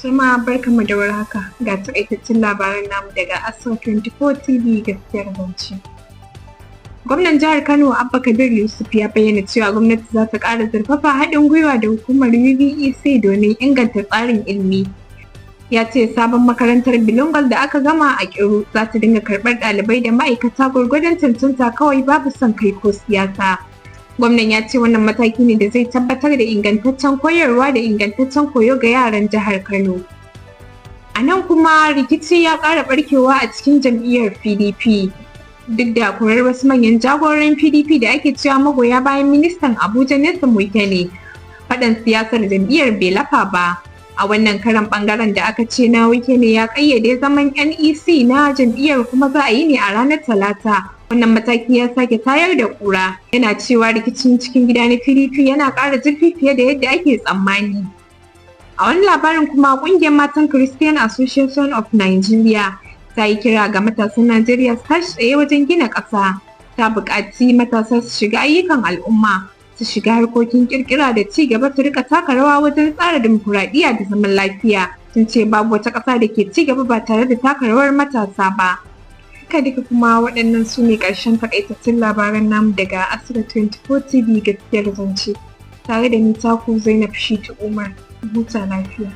Jama'a barkanmu da warhaka ga takaitaccen labaran namu daga ASRAH 24 TV gaskiyar zance. Gwamnan jihar Kano Abba Kabir Yusuf ya bayyana cewa gwamnati za ta ƙara zurfafa haɗin gwiwa da hukumar UBEC domin inganta tsarin ilimi. Ya ce sabon makarantar bilingual da aka gama a Kiru za ta dinga karɓar ɗalibai da ma'aikata gwargwadon cancanta kawai babu son kai ko siyasa. Gwamnan ya ce wannan mataki ne da zai tabbatar da ingantaccen koyarwa da ingantaccen koyo ga yaran jihar Kano. A nan kuma rikici ya ƙara ɓarkewa a cikin jam'iyyar PDP. Duk da korar wasu manyan jagororin PDP da ake cewa magoya bayan ministan Abuja Nyesom Wike ne, faɗan siyasar jam'iyyar bai lafa ba. A wannan karan ɓangaren da aka ce na Wike ne ya ƙayyade zaman NEC na jam'iyyar kuma za a yi ne a ranar Talata. Wannan mataki ya sake tayar da ƙura, yana cewa rikicin cikin gida na PDP yana ƙara zurfi fiye da yadda ake tsammani. A wani labarin kuma ƙungiyar matan Christian Association of Nigeria ta yi kira ga matasan Najeriya su tashi tsaye wajen gina ƙasa. Ta buƙaci matasa su shiga ayyukan al'umma, su shiga harkokin ƙirƙira da ci gaba su rika taka rawa wajen tsara dimokuraɗiyya da zaman lafiya. Sun ce babu wata ƙasa da ke ci gaba ba tare da taka rawar matasa ba. Duka kuma waɗannan su ne ƙarshen takaitattun labaran namu daga ASRAH 24 TV gaskiyar zance tare da ni taku Zainab Shitu Umar. Huta lafiya.